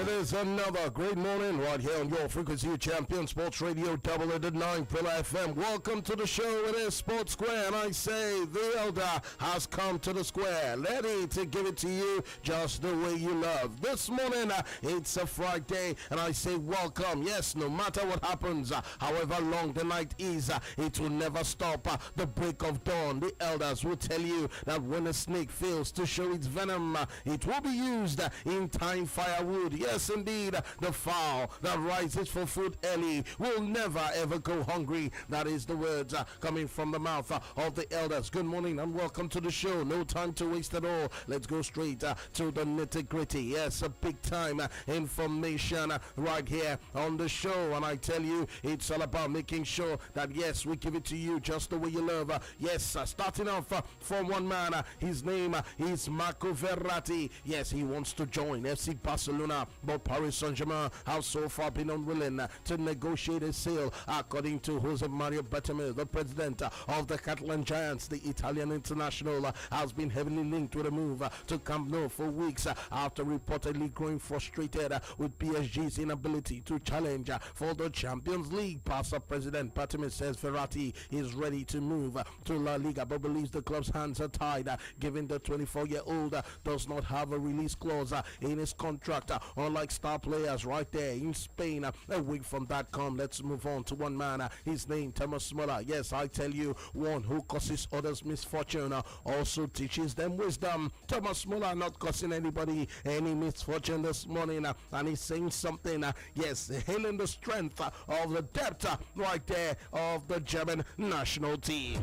It is another great morning right here on your frequency champion Sports Radio Double at 9 Pillar FM. Welcome to the show. It is Sportssquare, and I say the elder has come to the square, ready to give it to you just the way you love. This morning, it's a Friday, and I say welcome. Yes, no matter what happens, however long the night is, it will never stop. The break of dawn, the elders will tell you that when a snake fails to show its venom, it will be used in time firewood. Yes, indeed, the fowl that rises for food early will never ever go hungry. That is the words coming from the mouth of the elders. Good morning and welcome to the show. No time to waste at all. Let's go straight to the nitty gritty. Yes, a big time information right here on the show. And I tell you, it's all about making sure that, yes, we give it to you just the way you love. Yes, starting off for one man, his name is Marco Verratti. Yes, he wants to join FC Barcelona, but Paris Saint-Germain have so far been unwilling to negotiate a sale, according to Jose Mario Bartomeu, the president of the Catalan Giants. The Italian international has been heavily linked with a move to Camp Nou for weeks after reportedly growing frustrated with PSG's inability to challenge for the Champions League. Barca president Bartomeu says Verratti is ready to move to La Liga, but believes the club's hands are tied, given the 24-year-old does not have a release clause in his contract, unlike star players right there in Spain. A week from that let's move on to one man, his name Thomas Muller. Yes, I tell you, one who causes others misfortune also teaches them wisdom. Thomas Muller not causing anybody any misfortune this morning, and he's saying something, yes, hailing the strength of the depth right there of the German national team.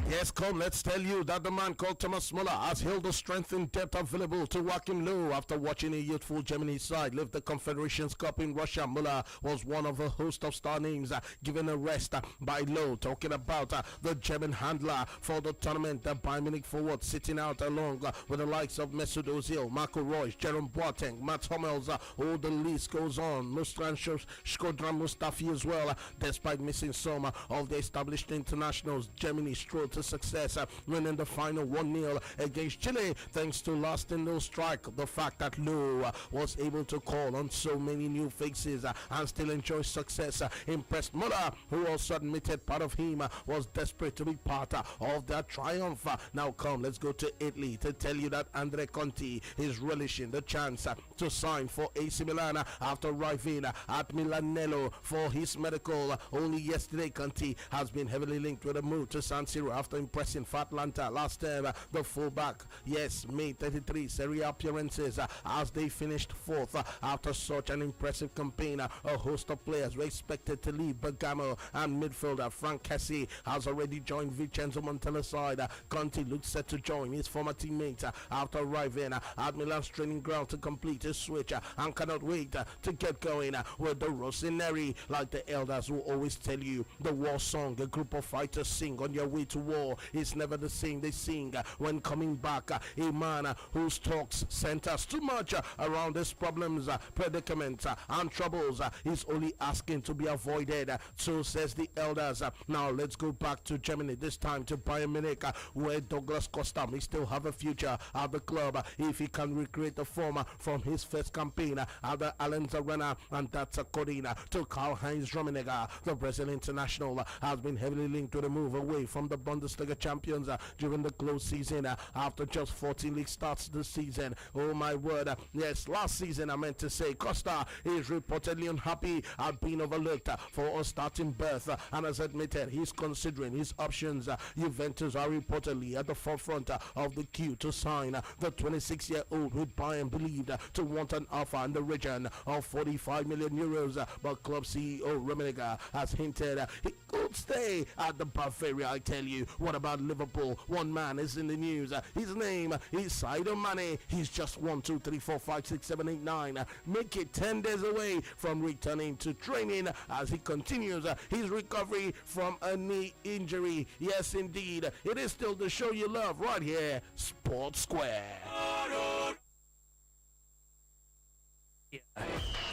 Yes, come, let's tell you that the man called Thomas Muller has held the strength and depth available to Joachim Löw after watching a youthful Germany side lift the Confederations Cup in Russia. Muller was one of a host of star names given a rest by Löw, talking about the German handler for the tournament, the Bayern Munich forward sitting out along with the likes of Mesut Ozil, Marco Reus, Jerome Boateng, Mats Hummels, all the list goes on. Mustan Shkodran Mustafi as well. Despite missing some of the established internationals, Germany strode to success, winning the final 1-0 against Chile thanks to lasting no strike. The fact that Löw was able to call on so many new faces and still enjoy success impressed Muller, who also admitted part of him was desperate to be part of their triumph. Now come, let's go to Italy to tell you that Andrea Conti is relishing the chance to sign for AC Milan after arriving at Milanello for his medical. Only yesterday, Conti has been heavily linked with a move to San Siro after impressing for Atlanta last term. The fullback, yes, made 33 Serie A appearances as they finished fourth after such an impressive campaign. A host of players were expected to leave Bergamo, and midfielder Frank Kessie has already joined Vincenzo Montella's side. Conti looks set to join his former teammate after arriving at Milan's training ground to complete his switch and cannot wait to get going with the Rossoneri. Like the elders will always tell you, the war song a group of fighters sing on your way to war is never the same they sing when coming back. A man whose talks centers too much around his problems, predicaments, and troubles is only asking to be avoided. So says the elders. Now let's go back to Germany, this time to Bayern Munich, where Douglas Costa may still have a future at the club if he can recreate the form from his first campaign at the Allianz Arena, and that's according to Karl-Heinz Rummenigge. The Brazilian international has been heavily linked to the move away from the Bundesliga champions during the close season after just 14 league starts this season. Oh my word, yes, last season I meant to say Costa is reportedly unhappy at being overlooked for a starting berth and has admitted he's considering his options. Juventus are reportedly at the forefront of the queue to sign the 26-year-old, with Bayern believed to want an offer in the region of 45 million euros, but club CEO Rummenigge has hinted he could stay at the Bavaria. I tell you, what about Liverpool? One man is in the news. His name is Sadio Mane. He's just 1, 2, 3, 4, 5, 6, 7, 8, 9. Make it 10 days away from returning to training as he continues his recovery from a knee injury. Yes, indeed. It is still the show you love right here, Sportssquare.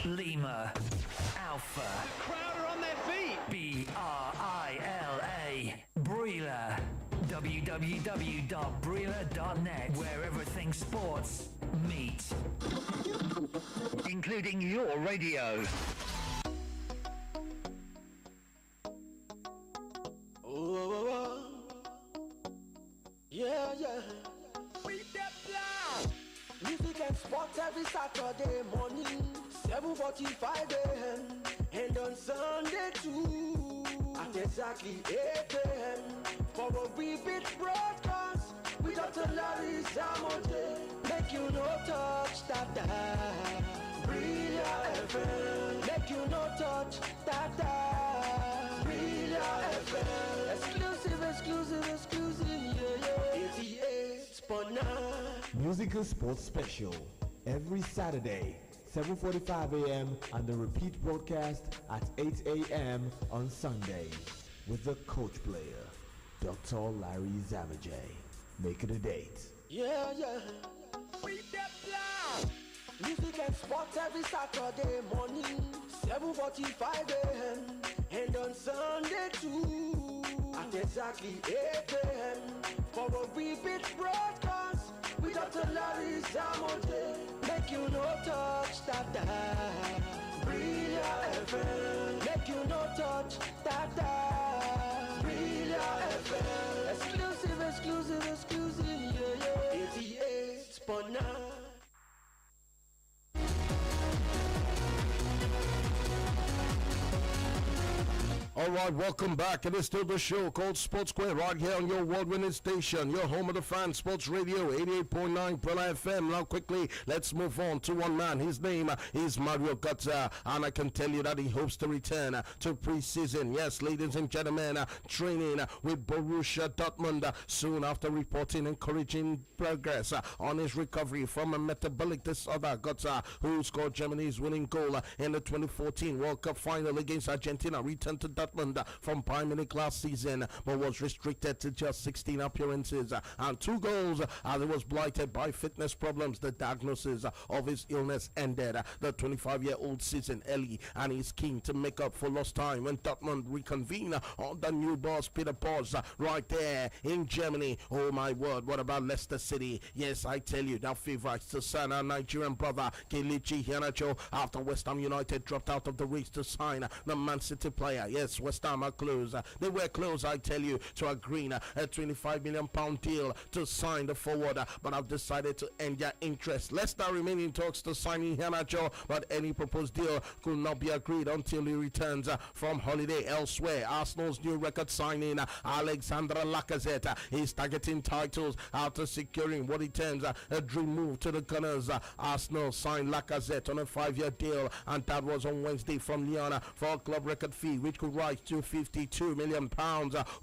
Lima, Alpha, Crowd are on their feet. B-R-I-L-A, Brila, www.brila.net, where everything sports meet. including your radio. Yeah. With that plan. Music and sports every Saturday morning, 7:45 a.m. and on Sunday too, at exactly 8 a.m. for a repeat broadcast with Dr. Larry Zamote. Make you no touch that dial. Brilliant FM. Make you no touch that dial. Brilliant FM. Exclusive, yeah. 88.9. Musical Sports Special every Saturday, 7:45 a.m. and the repeat broadcast at 8 a.m. on Sundays with the coach player, Dr. Larry Zamajay. Make it a date. Yeah. With that plan. Music and sports every Saturday morning, 7:45 a.m. and on Sunday too, at exactly 8 a.m. for a repeat broadcast with Dr. Larry Zamote. Make you no touch that dial. Brilliant FM. Make you no touch that dial. Brilliant FM. Exclusive, yeah. 88.9. All right, welcome back. It is still the show called Sportssquare right here on your award-winning station, your home of the fan, Sports Radio 88.9 Pearl FM. Now, quickly, let's move on to one man. His name is Mario Götze, and I can tell you that he hopes to return to preseason. Yes, ladies and gentlemen, training with Borussia Dortmund soon after reporting encouraging progress on his recovery from a metabolic disorder. Götze, who scored Germany's winning goal in the 2014 World Cup final against Argentina, returned to Dortmund from Bayern Munich last season, but was restricted to just 16 appearances and 2 goals as he was blighted by fitness problems. The diagnosis of his illness ended the 25-year-old season early, and he's keen to make up for lost time when Dortmund reconvene on the new boss Peter Bosz right there in Germany. Oh my word, what about Leicester City? Yes, I tell you, their favourites to sign our Nigerian brother Kelechi Iheanacho after West Ham United dropped out of the race to sign the Man City player. Yes, West Ham are close. They were close, I tell you, to agreeing a £25 million deal to sign the forward, but I've decided to end their interest. Leicester remain in talks to signing Iheanacho, but any proposed deal could not be agreed until he returns from holiday elsewhere. Arsenal's new record signing, Alexandre Lacazette, is targeting titles after securing what he terms a dream move to the Gunners. Arsenal signed Lacazette on a 5-year deal, and that was on Wednesday from Lyon for a club record fee, which could rise to £52 million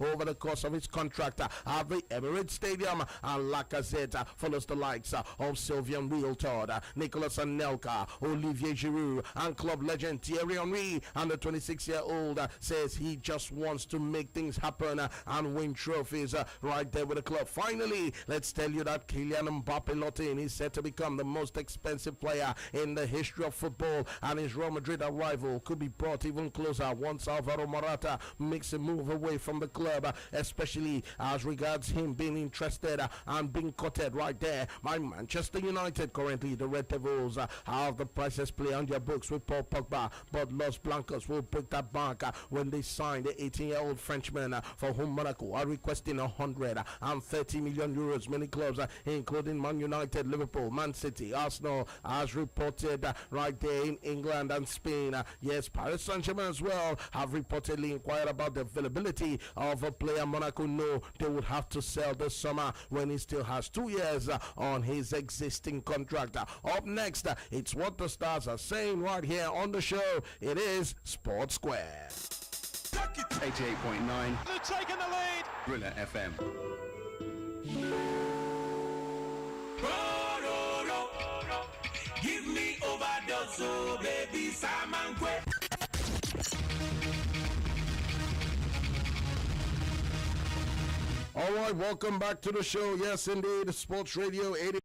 over the course of his contract at the Emirates Stadium. And Lacazette follows the likes of Sylvain Wiltord, Nicolas Anelka, Olivier Giroud, and club legend Thierry Henry. And the 26-year-old says he just wants to make things happen and win trophies right there with the club. Finally, let's tell you that Kylian Mbappe is set to become the most expensive player in the history of football, and his Real Madrid arrival could be brought even closer once Alvaro Morata makes a move away from the club, especially as regards him being interested and being courted right there by Manchester United. Currently, the Red Devils have the prices play on their books with Paul Pogba, but Los Blancos will break that bank when they sign the 18-year-old Frenchman, for whom Monaco are requesting 130 million euros. Many clubs, including Man United, Liverpool, Man City, Arsenal, as reported right there in England and Spain. Yes, Paris Saint-Germain as well have reportedly inquired about the availability of a player. Monaco know they would have to sell this summer when he still has 2 years on his existing contract. Up next, it's what the stars are saying right here on the show. It is Sportssquare. 88.9. They've taken the lead. Thriller FM. Give me overdose, oh baby, Simon Quay. All right, welcome back to the show. Yes, indeed, Sports Radio 80.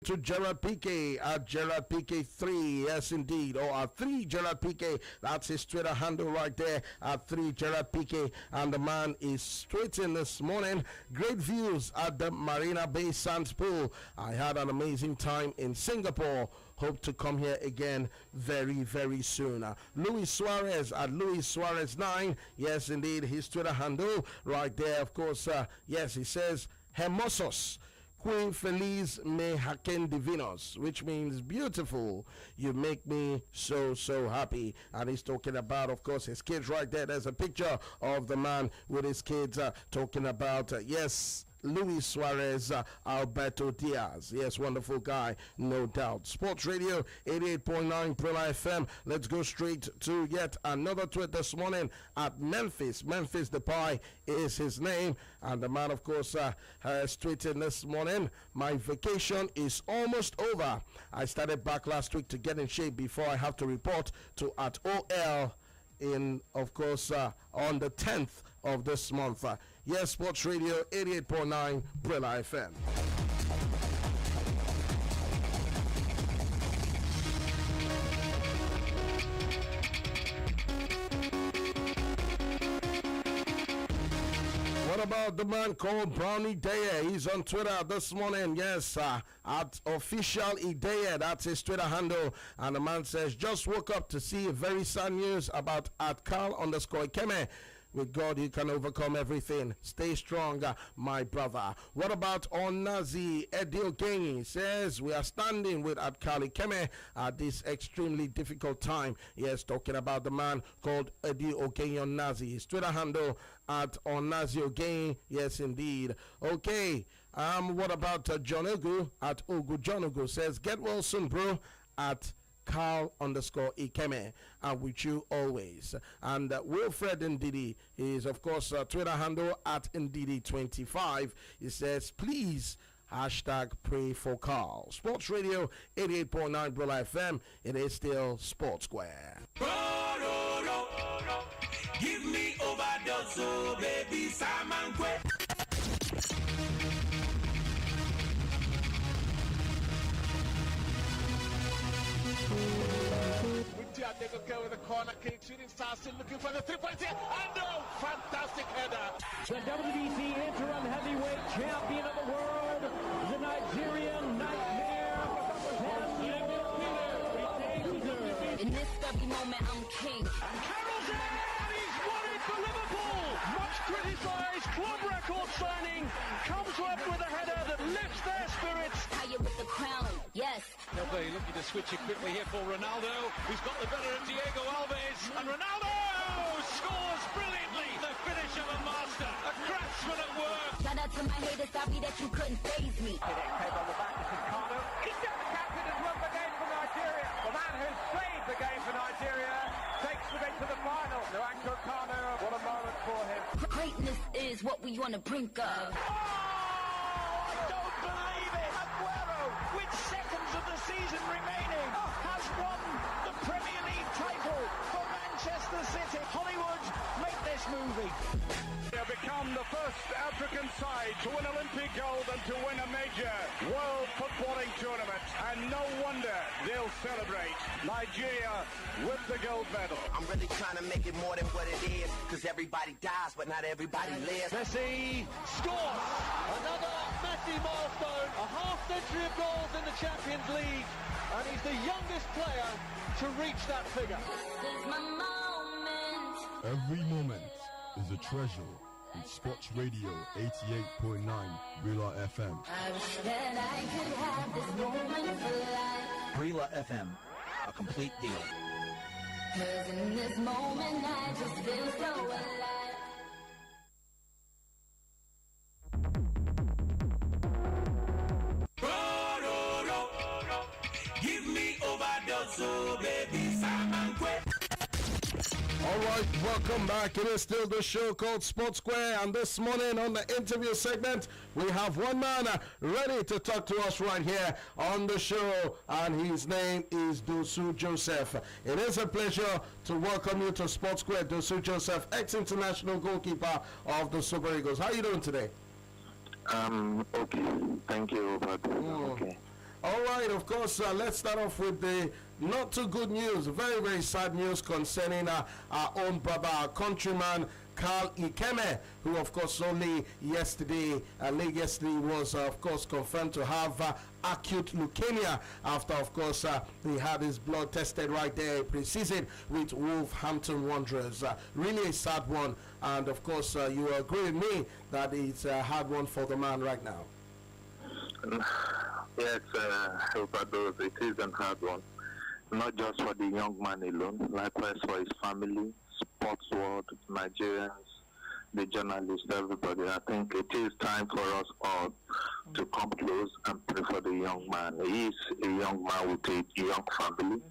To Gerard Piqué at Gerard Piqué 3, yes indeed, or at 3 Gerard Piqué. That's his Twitter handle right there at 3 Gerard Piqué, and the man is tweeting this morning. Great views at the Marina Bay Sands pool. I had an amazing time in Singapore. Hope to come here again very, very soon. Luis Suarez at Luis Suarez 9, yes indeed, his Twitter handle right there. Of course, yes, he says Hermosos. Queen Feliz me Haken Divinos, which means beautiful. You make me so, so happy. And he's talking about, of course, his kids right there. There's a picture of the man with his kids talking about, yes, Luis Suarez, Alberto Diaz. Yes, wonderful guy, no doubt. Sports Radio 88.9 Prela FM. Let's go straight to yet another tweet this morning at Memphis. Memphis Depay is his name. And the man, of course, has tweeted this morning, my vacation is almost over. I started back last week to get in shape before I have to report to at OL in, of course, on the 10th of this month. Yes, Sports Radio 88.9 Prela FM. What about the man called Brownie Daya? He's on Twitter this morning. Yes, at official Idaya. That's his Twitter handle. And the man says, just woke up to see very sad news about at Carl_Ikeme. With God, you can overcome everything. Stay strong, my brother. What about Onazi Edilgengi? Says, we are standing with Atkali Keme at this extremely difficult time. Yes, talking about the man called Eddie Ogengi Onazi. His Twitter handle at Onazi Ogengi. Yes, indeed. Okay. What about John Ugu at Ugu John Ugu? Says, get well soon, bro, at Carl_Ikeme, and with you always. And Wilfred Ndidi is, of course, Twitter handle at Ndidi25. He says, please hashtag pray for Carl. Sports Radio 88.9 Brula FM. It is still Sportssquare. Give me Ovadoze, baby, Simon Kwe. They could go with a corner kick, shooting star still looking for the 3 points here, and no, fantastic header. The WBC interim heavyweight champion of the world, the Nigerian Nightmare, in this very moment, I'm king. And Carroll's there, and he's won it for Liverpool. Much criticised club record signing comes up with a header that lifts their spirits. Higher with the crown, yes. They'll be looking to switch it quickly here for Ronaldo, who's got the better of Diego Alves, and Ronaldo scores brilliantly. The finish of a master, a craftsman at work. Shout out to my haters, sorry that you couldn't faze me. On the back of Ricardo. He's got the captain has won the game for Nigeria. The man who's saved the game for Nigeria takes them into the final. Nwankwo Kanu, what a moment for him. Greatness is what we on the brink of. I don't believe it. Aguero, with seconds of the season remaining, has won the Premier League title for Manchester City. Hollywood, make this movie. They have become the first African side to win Olympic gold and to win a major world footballing tournament. And no wonder they'll celebrate. Nigeria with the gold medal. I'm really trying to make it more than what it is, because everybody dies, but not everybody lives. Messi scores! Another Messi milestone, a half-century of goals in the Champions League, and he's the youngest player to reach that figure. This is my moment. Every moment is a treasure in Sports Radio 88.9 Brila FM. I wish that I could have this moment for life. Prela FM, a complete deal. 'Cause in this moment I just feel so alive. Give me Ovadoze, baby, Simon Kwe. All right, welcome back. It is still the show called Sportssquare, and this morning on the interview segment, we have one man ready to talk to us right here on the show, and his name is Dosu Joseph. It is a pleasure to welcome you to Sportssquare, Dosu Joseph, ex-international goalkeeper of the Super Eagles. How are you doing today? Okay, thank you. But okay. All right, of course, let's start off with the not too good news, very, very sad news concerning our own brother, our countryman, Carl Ikeme, who, of course, only yesterday, late yesterday, was, of course, confirmed to have acute leukemia after, of course, he had his blood tested right there pre-season with Wolverhampton Wanderers. Really a sad one, and, of course, you agree with me that it's a hard one for the man right now. Yes, Ovadoze, it is a hard one. Not just for the young man alone, likewise for his family, sports world, Nigerians, the journalists, everybody. I think it is time for us all to come close and pray for the young man. He is a young man with a young family.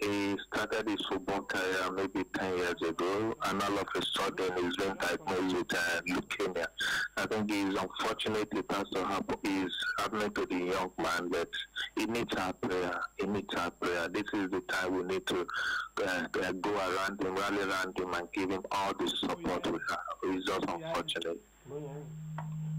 He started his football career maybe 10 years ago, and all of a sudden he's been diagnosed with leukemia. I think it is unfortunate it has to happen. It's happening to the young man, but he needs our prayer. He needs our prayer. This is the time we need to go around him, rally around him, and give him all the support we have. It's just unfortunate.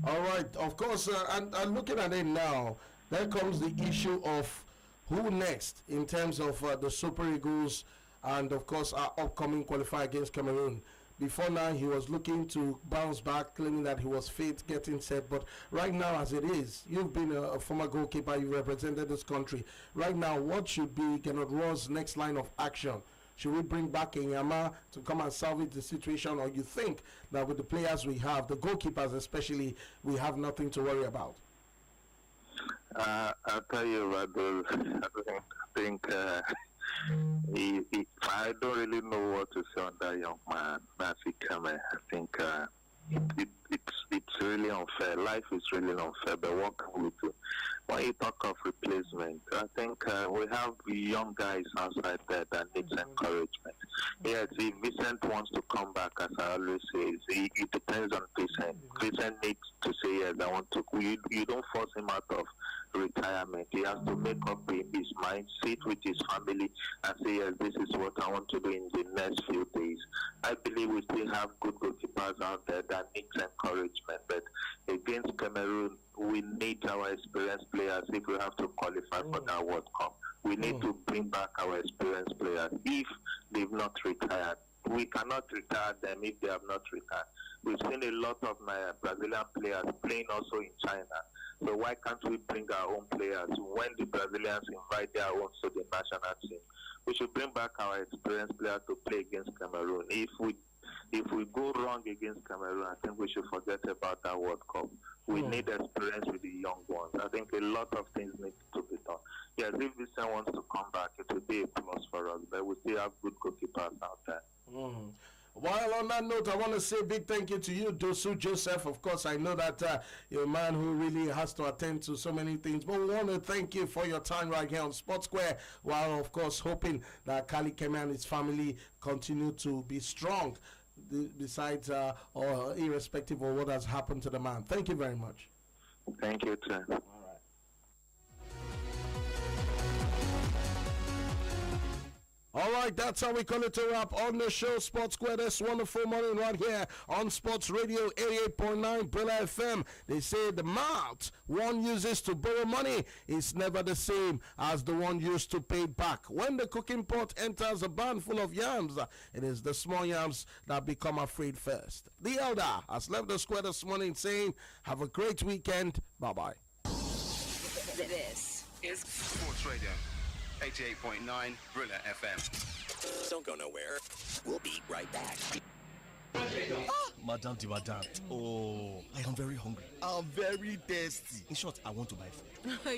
All right, of course, and looking at it now, there comes the issue of who next in terms of the Super Eagles and, of course, our upcoming qualifier against Cameroon. Before now, he was looking to bounce back, claiming that he was fit, getting set. But right now, as it is, you've been a former goalkeeper, you represented this country. Right now, what should be Gernot Rohr's next line of action? Should we bring back Enyama to come and salvage the situation, or you think that with the players we have, the goalkeepers especially, we have nothing to worry about? I'll tell you about those. I think I don't really know what to say on that young man, Nancy Kame. I think it's really unfair. Life is really unfair, but what can we do? When you talk of replacement, I think we have young guys outside there that needs encouragement. Yes, if Vincent wants to come back, as I always say, it depends on Vincent. Vincent needs to say, yes, I want to. You don't force him out of retirement. He has to make up in his mind, sit with his family, and say, yes, this is what I want to do in the next few days. I believe we still have good goalkeepers out there that needs encouragement, but against Cameroon, we need our experienced players if we have to qualify for that World Cup. We need to bring back our experienced players if they've not retired. We cannot retire them if they have not retired. We've seen a lot of my Brazilian players playing also in China. So why can't we bring our own players when the Brazilians invite their own to the national team? We should bring back our experienced players to play against Cameroon. If we go wrong against Cameroon, I think we should forget about that World Cup. We need experience with the young ones. I think a lot of things need to be done. Yes, if Vincent wants to come back, it will be a plus for us, but we still have good goalkeepers out there. While on that note, I want to say a big thank you to you, Dosu Joseph. Of course, I know that you're a man who really has to attend to so many things, but we want to thank you for your time right here on Sportssquare, while, of course, hoping that Kali Keme and his family continue to be strong, besides or irrespective of what has happened to the man. Thank you very much. Thank you, too. All right, that's how we call it a wrap on the show, Sportssquare, this wonderful morning right here on Sports Radio 88.9 Brilla FM. They say the mouth one uses to borrow money is never the same as the one used to pay back. When the cooking pot enters a barn full of yams, it is the small yams that become afraid first. The elder has left the square this morning saying, have a great weekend. Bye-bye. This is Sports Radio 88.9 Brilla FM. Don't go nowhere. We'll be right back. Madame de Madame. Oh, I am very hungry. I'm very thirsty. In short, I want to buy food. Yeah.